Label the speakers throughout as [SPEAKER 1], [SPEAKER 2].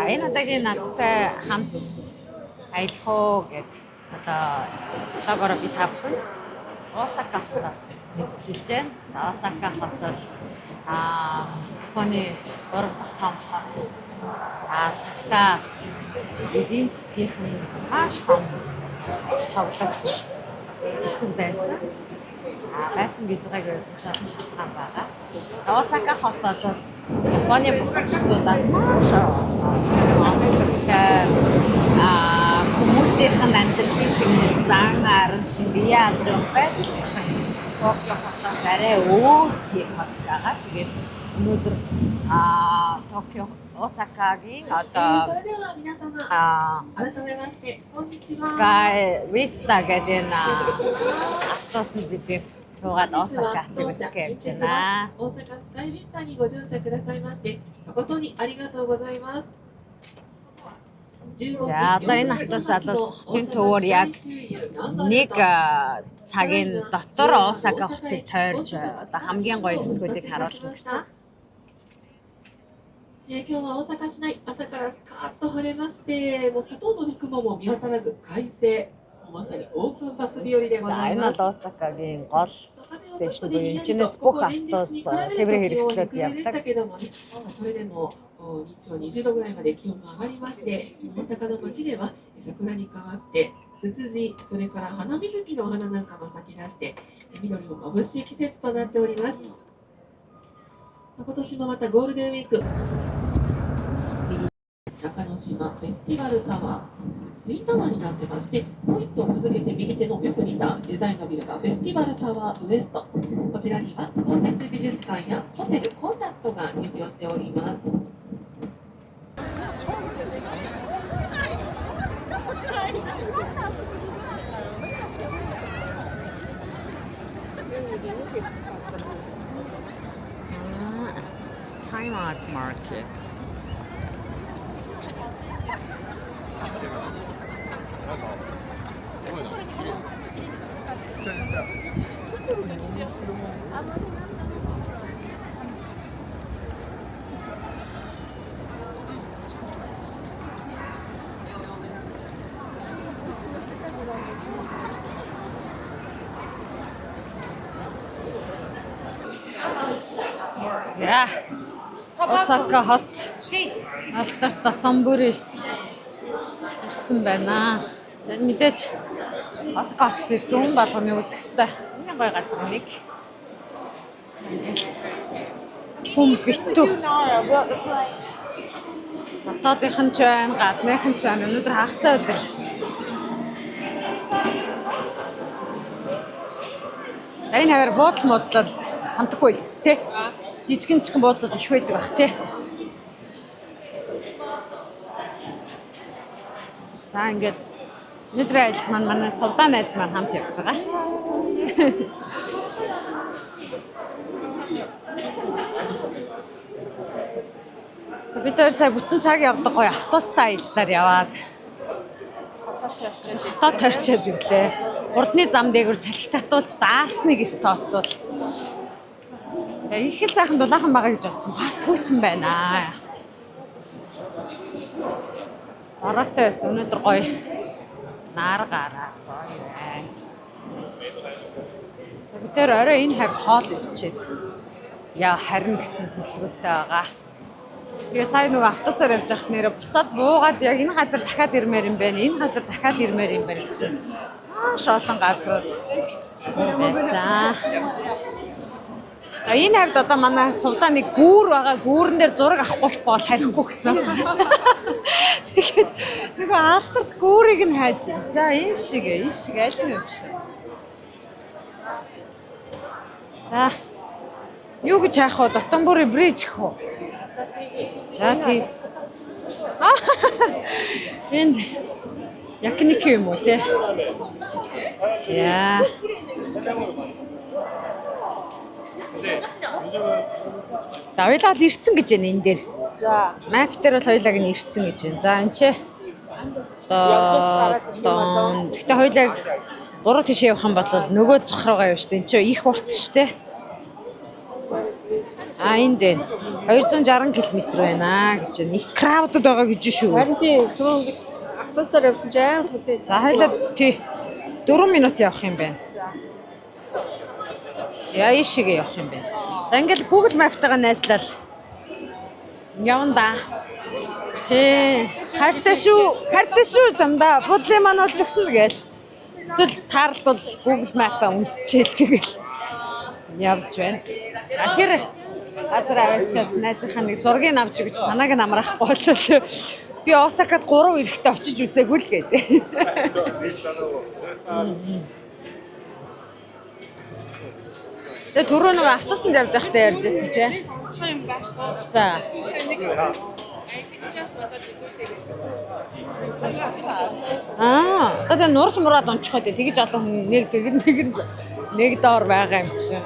[SPEAKER 1] энэ удаагийн надтай хамт аялах уу гэд одоо блогоор би та бүхэнд Осака хотоос мэдчилж байна. За Осака хот бол Японы 3 дахь том хот. Цагтаа эдийн засгийн маш том тоглогч хэсэг байсан. Байсан гэж байгааг шалган шалтгаан байгаа. Осака хот бол Японы бусад хотуудаас маш онцлогтой хүмүүсийн амьдралын хэмнэл заагаар шингээ авч байдаг ч гэсэн Токио хотоос арай өөр тийм хот байгаа. Тэгээд өнөөдөр Токио Осакагийн одоо Sky Vista гэдэг автобусны би суугаад Осакатай үзэх явж байна.
[SPEAKER 2] Osaka Sky Vista にご乗車くださいまして誠にありがとうございます。
[SPEAKER 1] За одоо энэ автобус албал хотын төвөөр яг 1 цагийн дотор Осака хотыг тойрж одоо хамгийн гоё хэсгүүдийг харуулна гэсэн.
[SPEAKER 2] 今日は大阪市内、朝からスカーッと晴れまして、もうほとんどの雲も見当たらず快晴、まさにオープンバス日和でございます。
[SPEAKER 1] За энэ бол Осакагийн гол стейшн буюу энэчнээс бүх автобус тээврийн хэрэгслүүд явдаг.
[SPEAKER 2] それでも日中20度ぐらいまで気温が上がりまして、大阪の街では桜に変わってツツジ、それから花水木のお花なんかも咲き出して緑も眩しい季節となっております。今年もまたゴールデンウィーク中之島フェスティバルタワー、ツインタワーになってまして、もう一棟続けて右手のよく似たデザインのビルがフェスティバルタワーウエスト。こちらには公設美術館やホテルコンタクトが入居しております。
[SPEAKER 1] Time Out Market. Yeah. Осака хот алдарт Татамбүри ирсэн байна. За мэдээж Осака хотод ирсэн хүн болгоны үзэх ёстой. Энэ гоё газар нэг. Хүн битүү. Хотоодынхан ч байна, гадныхан ч байна. Өнөөдөр хагасаа өдөр. Энэ хавар буудал модлол хамтгүй тий. Жижигэн буудлууд их байдаг бах тий. За ингээд өнөөдрийн аялал маань манай Сулдаан найз маань хамт явж байгаа. Бид хоёр сая бүтэн цаг явдаг гоё автобустай аяллаар яваад хотод төрчөөд ирлээ. Урдны зам дээгүүр салхи татуулж даарсныг эс тооцвол их л сайхан дулаахан байгаа гэж бодсон. Бас хүйтэн байна. Ороотой байсан. Өнөөдөр гоё нар гараа гоё байна. Бид тэр орой энэ хавьд хоол идчихэд яа харин гэсэн төлөвлөгөөтэй байгаа. Тэгээ сая нөгөө автобусаар явж явах нэрэ буцаад буугаад яг энэ газар дахиад ирмээр юм байна. Энэ газар дахиад ирмээр юм байна гэсэн. Маш олон газрууд байсан. Энэ хавьд одоо манай Сулдааны гүүр байгаа. Гүүрэн дээр зураг авахгүй бол харихгүй гэсэн. Тэгэхээр нөгөө алдарт гүүрийг нь хайж. За энэ шиг аль нь вэ? За юу гэж яах вэ? Дотомбори бриж гэх үү? За тий. Энд якник юм уу те? За. За хоёулаа л ирцэн гэж байна энэ дээр. За map дээр бол хоёулаа нь ирцэн гэж байна. За энэ ч Гэхдээ хоёулаа буруу тийш явах юм бол нөгөө зөх руугаа явж штэ. Энд чинь их урт штэ. Энд байна. 260 км байна гэж байна. Их краудд байгаа гэж шүү.
[SPEAKER 3] Харин тийм түрүүн автобусаар явсан ч амар хүнтэй.
[SPEAKER 1] За хайлаа тий 4 минут явах юм байна. За ийшээгээ явах юм байна. За ингээл Google Map-тайгаа найзлал явна да. Тий хайртай шүү замда. Бодлын маань болж өгсөн гээл. Эсвэл таарлал Google Map-аа үнсчээл тэгэл явж байна. За тэр газар аваачаад найзынхаа нэг зургийг авч өгч санааг нь амраахгүй болол би Осакад 3 эрэхтэй очиж үзээгүй л гэдэг. Тэгээ түрүү нэг автобусанд явж байхдаа ярьж байсан тий. За. Одоо нурж мураад онцох үү. Тэгэж олон хүн нэг доор байгаа юм чинь.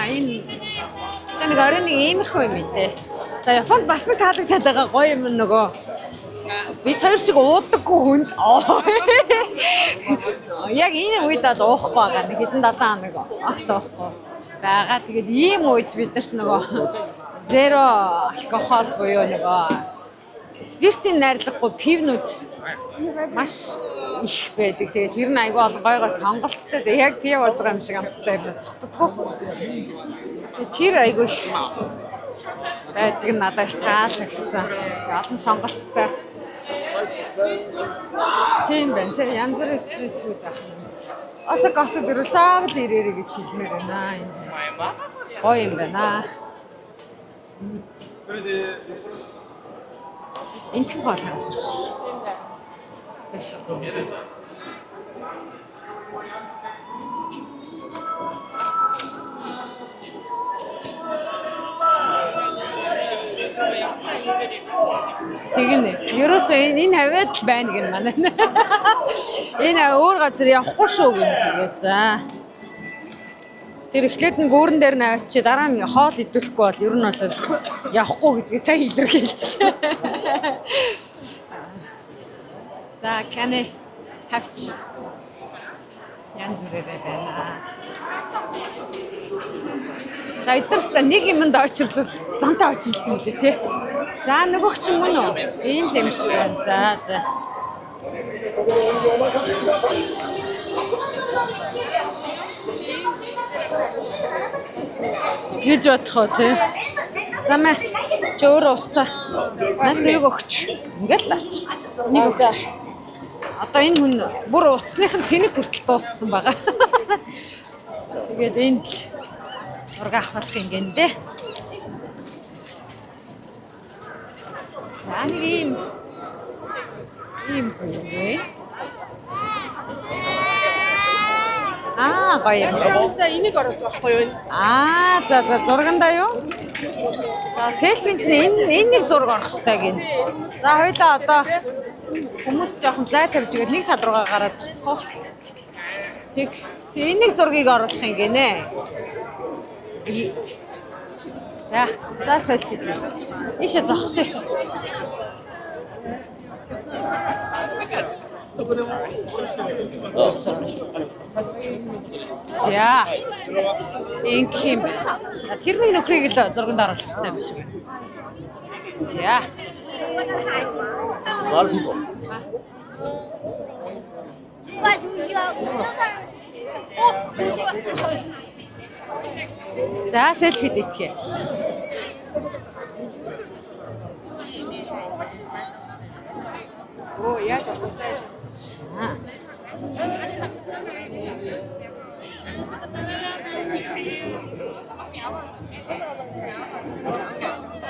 [SPEAKER 1] Энэ нэг оройн нэг иймэрхүү юм ээ. За Японд бас нэг таалагдаад байгаа гоё юм нөгөө. Бид хоёр шиг уудаггүй хүн. Яг энэ үед л уухгүй байгаа. Нэг хэдэн 7 хоног огт уухгүй байгаа. Тэгээд ийм үед бид нар ч нөгөө зеро алкогол буюу нөгөө спиртийн найрлагагүй пивнүүд маш их байдаг. Тэгээд тэр нь айгүй олон гойгоор сонголттой. Яг пив ууж байгаа юм шиг амттай юм сохтцгүй. Тэр айгүй байдаг надад их таалагдсан. Олон сонголттой. Тийм байна. Тэр янз бүрийн стрит фуд ах. Осакагт дөрөв заавал ирээрэй гэж хэлмээр байна. Гоё юм байна. Энтх бол газар. Спешиал. Тэгнэ. Ерөөсөө энэ хавьяд л байна гэн манай. Энэ өөр газар явахгүй шүү гэн тэгээд за. Тэр эхлээд нэг өөрөн дээр нь авчи дараа нь хоол идэвхгүй бол ер нь бол явахгүй гэдгийг сайн илэрхийлчихлээ. За каны хавч янз бүрээр байна. За эдгээрс нэг юмд очирлол зантаа очирлт юм лээ тий. За нөгөөх чинь мөн үү? Ийм л юм шиг байна. За. Гэж бодох уу тий. За мэ чи өөрөө уцаа. Нас нэг өгч. Ингээл дарч. Нэг өгч. Одоо энэ хүн бүр уцсныхын цэник хүртэл дууссан байгаа. Тэгээд энд зураг авах юм гэнэ. За нэг ийм үү. Гоё юм.
[SPEAKER 3] За энийг оруулах байхгүй юу?
[SPEAKER 1] За зургандаа юу? За селфинд энэ нэг зураг орох хэрэгтэй гин. За хоёлаа одоо хүмүүс жоохон зай тавьж игээд нэг тал руугаа гараад зогсох уу? Тэг энэ нэг зургийг оруулах юм гинэ. За селфи. Ишээ зогсъё. За. Инхим. Тэрний нөхрийг л зурганд оруулах хэрэгтэй юм шиг байна. За. За селфи дэтгэе.
[SPEAKER 3] Оо яаж авчихсан.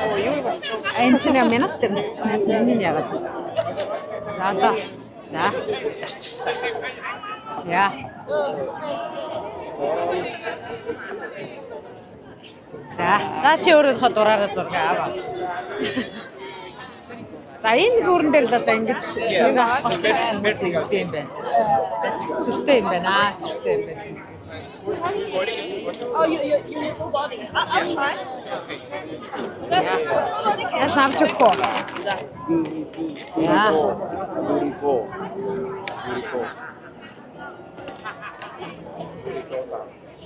[SPEAKER 3] Оо юу болчих.
[SPEAKER 1] Энэ чинь минут дээр нэгчнээс энэ нь яагаад. За одоо. За дарчих цаа. За. За чи өөрөө дураараа зураг аваа. За энэ гүрэн дээр л одоо ингэж зэрэг авах хэрэгтэй юм байна. Сүртэй юм байна. Сүртэй юм байна.
[SPEAKER 3] Oh, you need full body. I'll try.
[SPEAKER 1] Яс навчгүй. Яа.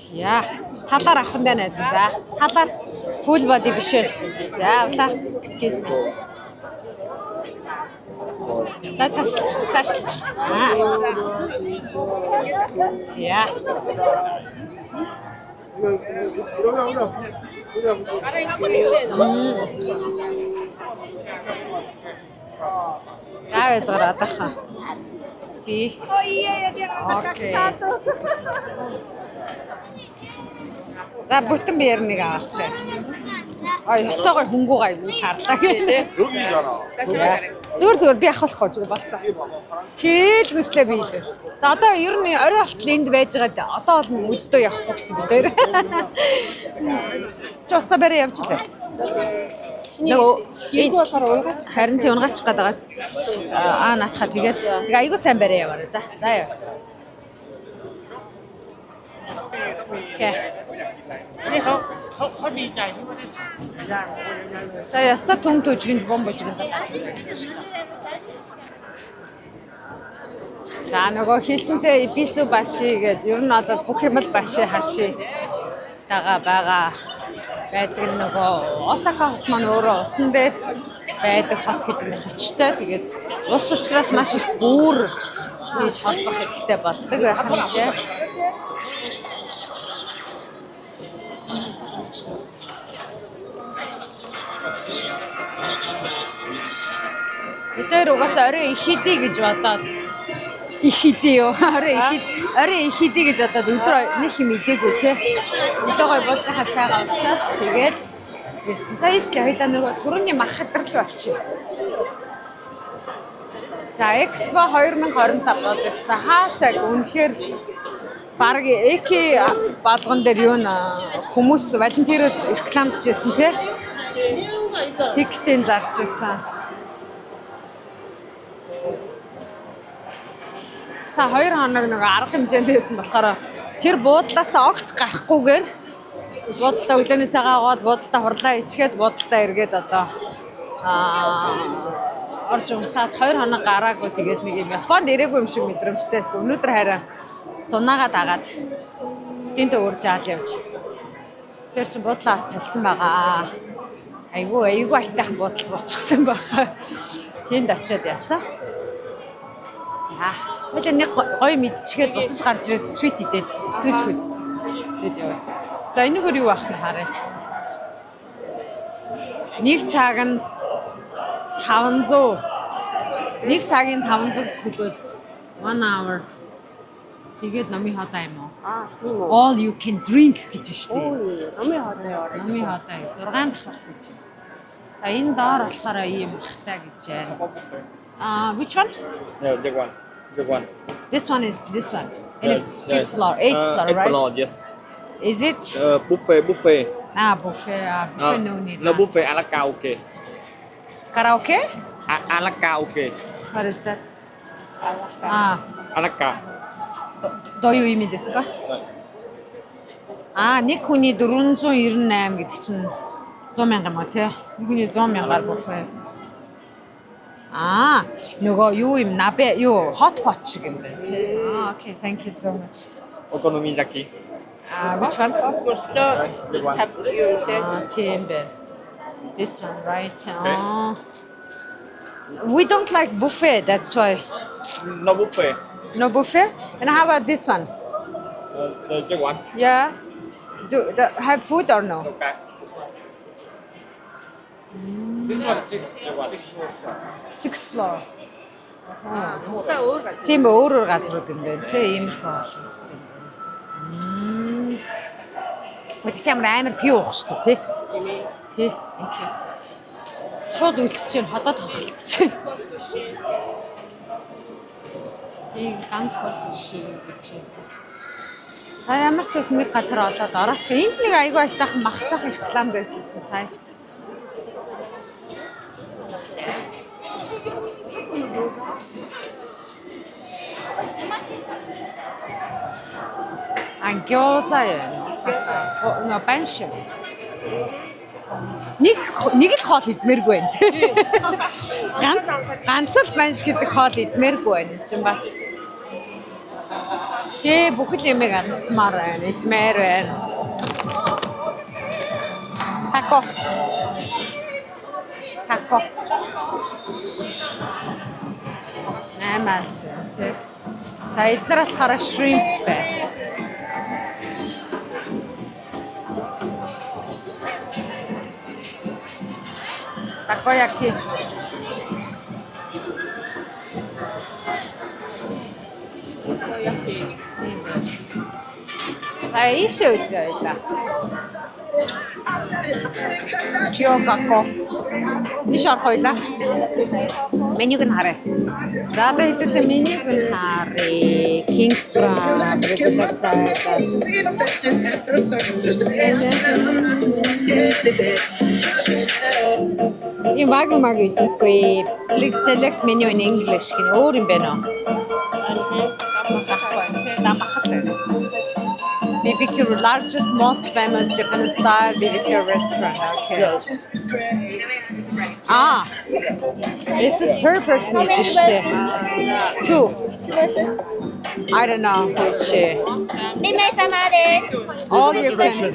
[SPEAKER 1] Яа. Талаар авах нь найз. За. Талаар full body биш үү? За, авлаа. Excuse me. За цааш. Аа. За. Авэж гараад ахаа. Си. Окей. За бүтэн биер нэг авах. Ёстойгоо хөнгөө гайгүй тарлаа гэдэг. Зүгээр би ахуулахгүй зүгээр болсон. Хэл хүслээ би илүү. За одоо ер нь орой болтол энд байж байгаа. Одоо бол өдөө явахгүй гэсэн бид хоёр. Чи уцаа барай явж лээ. Нөгөө энэ болохоор унгач харин тий унгаачих гээд байгааз. Аа наатахаа тэгээд айгуу сайн барай яваарай. За яа. Окей. За яста төм төжинд бомбожинд. За нөгөө хэлсэнтэй бисү баши гэдэг ер нь одоо бүх юм л баши хаши байгаа байдаг нөгөө Осака хот маань өөрөө усан дээр байдаг хот гэдэг нь хочтой. Тэгээд ус учраас маш их бүр хийж холбох хэрэгтэй болдог байх нь тийм. Бид угаасаа орой их хэдий гэж бодоод их хэдий юу орой их хэдий гэж бодоод өдөр нэг юм идээгүй те. Өглөө гой буудлахаа цайгаа уучаад тэгээд ирсэн. За ишли хоёлаа нөгөө түрүүний мах хадрал болчих. За Expo 2025 бол яста хаасаг үнэхээр баг эки балган дээр юу н хүмүүс волонтерууд рекламдж байсан те. Тиктийн зарж байсан. За 2 хоног нэг арга хэмжээнд байсан болохоор тэр буудлаас огт гарахгүйгээр буудалтай өглөөний цагаа аваад буудалтай хурлаа ичгээд буудалтай эргээд одоо орж унтаад 2 хоног гараагүй тэгээд нэг юм Японд ирээгүй юм шиг мэдрэмжтэйсэн. Өнөөдөр хараа сунаагаа дагаад тэнтэ урж аал явж. Тэр чин буудлаас салсан байгаа. Айгүй айтайхан буудал буучсан байгаа. Тэнд очиод яасан. За, хоёул нэг гоё мэдчихэд босож гарч ирээд стрит фуд идээд яваа. За энэгээр юу ах нь харъя. Нэг цаг нь 500. Нэг цагийн 500 төгөөд 1 hour. Тэгээд номын хоолой юм уу?
[SPEAKER 3] Тийм үү.
[SPEAKER 1] All you can drink гэж штеп.
[SPEAKER 3] Номын хоолой орой.
[SPEAKER 1] Номын хоолой 6 давхар гэж. За энэ доор болохоор ийм ахтай гэж байна. Which one?
[SPEAKER 4] Yeah, that one.
[SPEAKER 1] This one is this one. In the 5th floor, 8th floor, right?
[SPEAKER 4] 8th floor, yes.
[SPEAKER 1] Is it?
[SPEAKER 4] Buffet.
[SPEAKER 1] Buffet. Buffet no need.
[SPEAKER 4] No buffet, à la karaoke.
[SPEAKER 1] Karaoke?
[SPEAKER 4] À la karaoke.
[SPEAKER 1] What is that?
[SPEAKER 4] À la carte.
[SPEAKER 1] どういう意味ですか? Нэг хүний 498 гэдэг чинь 100 мянга юм уу те? Нэг хүний 100 мянгаар буфе. Нөгөө юу юм набе юу hot pot шиг юм байна те. Okay, thank you so much.
[SPEAKER 4] Okonomiyaki.
[SPEAKER 1] Which one?
[SPEAKER 3] Have you said?
[SPEAKER 1] Тийм байна. This one, right? We don't like buffet, that's why.
[SPEAKER 4] No buffet.
[SPEAKER 1] No buffet? And how about this one?
[SPEAKER 4] That one.
[SPEAKER 1] Yeah. Have food or no?
[SPEAKER 4] Okay. This one is 6 floors.
[SPEAKER 1] 6th floor.
[SPEAKER 3] Тусдаа өөр газар.
[SPEAKER 1] Тийм өөр газрууд юм байна. Тэ иймэрхүү болсон. Мэдээ амар пи уух шүү дээ, тий. Окей. Шууд үлсэж чинь ходоод хохолцож чинь. Ийм ганц болсон шиг гэж. Ямар ч бас нэг газар олоод орох. Энд нэг айгүй айтайхан махцах реклам гэсэн сая. Gyoza нөө банш. Нэг л хоол идмээргүй байна. Ганц л банш гэдэг хоол идмээргүй байна. Чин бас Тэ бүхэл юмыг амсмаар байна, идмээр байна. Тако. Наймаач тий. За эдгээр болохоор shrimp байна. Takoyaki. Аишээ үзээ байлаа. Кёгако. Ниш орох байлаа. Менюг нь харъя. За одоо хэдүүлээ менюг нь харъя. King crab, regular size. Ийм баг үгүй. Please select menu in English гэх өөр юм байна уу? BBQ, largest, most famous Japanese style BBQ restaurant. Okay. This is per person. Two. I don't know who's she. All you can.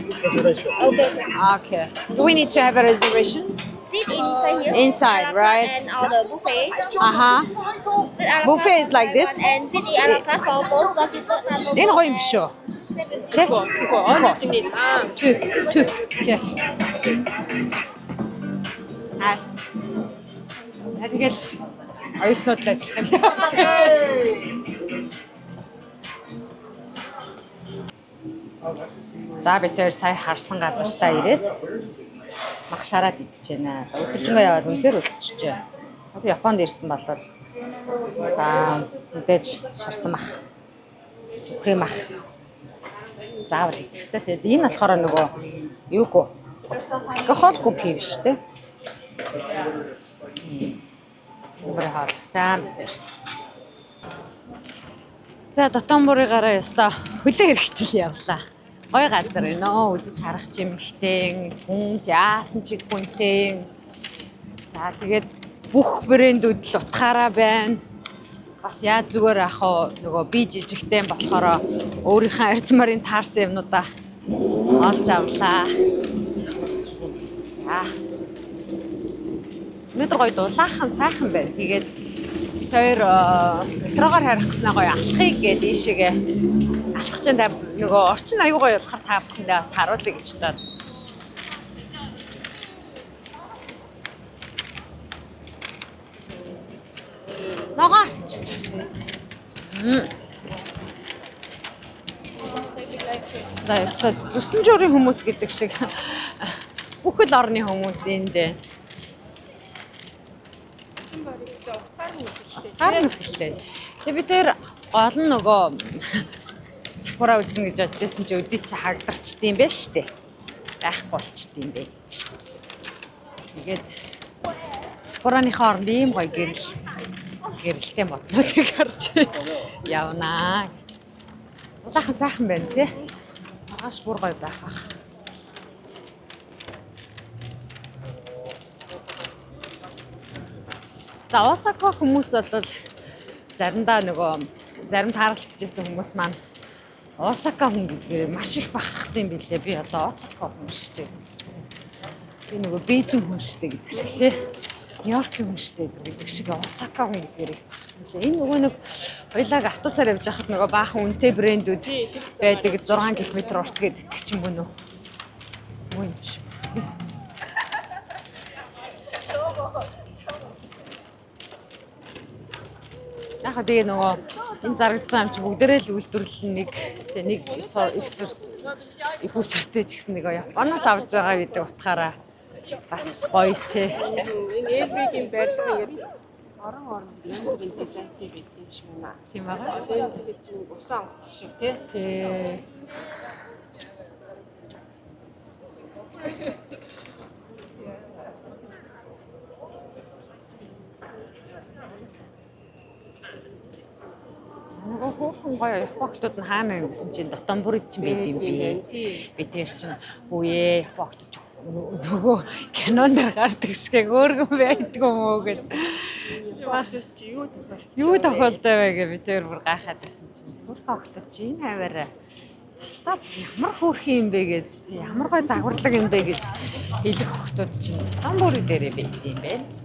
[SPEAKER 1] Okay. Do we need to have a reservation? Inside, right?
[SPEAKER 5] And order buffet.
[SPEAKER 1] Buffet is like this.
[SPEAKER 5] And sit a la carte for both, but you don't have
[SPEAKER 1] Энэ гоё юм биш үү? Тэ? Two. Тэгээд оюутнууд л ажиллах юм. За бид тэр сая харсан газартаа ирээд мах шараад идэж байна. Өдөржингөө яваад үнээр өсчихжээ. Одоо Японд ирсэн бол за мэдээж шарсан мах. Крем мах. Заавал идэх хэрэгтэй. Тэгээд энэ болохоор нөгөө юугүй. Алкоголгүй пив шүү дээ. Зүгээр хаалцсан бид. За дотоон бүрийгаараа яста хөлөө хэрэгтэл явлаа. Гой газар байна. Үзэж харах чимхтэй, хүн яасан ч хүнтэй. За тэгээд бүх брэндүүд л утгаараа байна. Бас яаж зүгээр ах уу нөгөө би жижигтэй болохоор өөрийнхөө арьцмарын таарсан юмнуудаа олж авлаа. За. Өнөөдөр гоё дулаахан сайхан байна. Тэгээд бид хоёр метрогоор харих гэснээр гоё алхахыг гээд ийшээгээ алхах чинь нөгөө орчин аюу гоё болохоор та бүхэндээ бас харуулъя гэж таад. Ногоос. За яста зүсэн журийн хүмүүс гэдэг шиг бүхэл орны хүмүүс энд. Харин хэлээ. Тэгээ бид тэр гол нь нөгөө сакура үзэн гэж бодож байсан чи өдөө чи хагдарчд юм байна штэ. Байхгүй болчд юм бэ. Тэгээд сакураныхаа оронд ийм гоё гэрэлтэй моднуудыг харж явнаа. Улаахан сайхан байна тий. Ааш бүр гоё байх бах. За Осака хүмүүс бол заримдаа зарим таарлцж байсан хүмүүс маань Осака хүн гэдгээр маш их бахархдаг юм билээ. Би одоо Осака хүн шүү дээ. Би Бээжин хүн шүү дээ гэдэг шиг тий. Нью-Йоркийн хүн шүү дээ гэдэг шиг Осака хүн гэдгээр их бахархдаг. Энэ нэг хоёлааг автобусаар явж байхад баахан үнэтэй брэндүүд байдаг 6 км урт гэдэг ч юм уу нөө. Муу юм шиг. Яг тэгээ энэ зарагдсан юм чи бүгдээрээ л үйлдвэрлэл нэг их үсэртэй ч гэсэн Японоос авч байгаа гэдэг утгаараа бас гоё те.
[SPEAKER 3] Энэ элбигийн байдлага ингээд орон брэндтэй сайтай байдаг юм шиг байна.
[SPEAKER 1] Тийм байгаа.
[SPEAKER 3] Тэгээд чинь усан онгоц шиг тий.
[SPEAKER 1] Аяхан гоё хогтууд нь хаана гэсэн чинь дотон бүрд чинь байд юм би. Би тэр чинь үе хогтож нөгөө кинонд гардаг шиг өөргөн байдгүй мөө гэж. Юу тохиолдоо вэ гэж би тэр бүр гайхаад байсан чинь. Бүр хогтож чинь энэ аваараа. Стап ямар хөөрхөн юм бэ гэж ямар гой загварлаг юм бэ гэж хэлэх хогтууд чинь дотон бүрд дээрээ байд юм байна.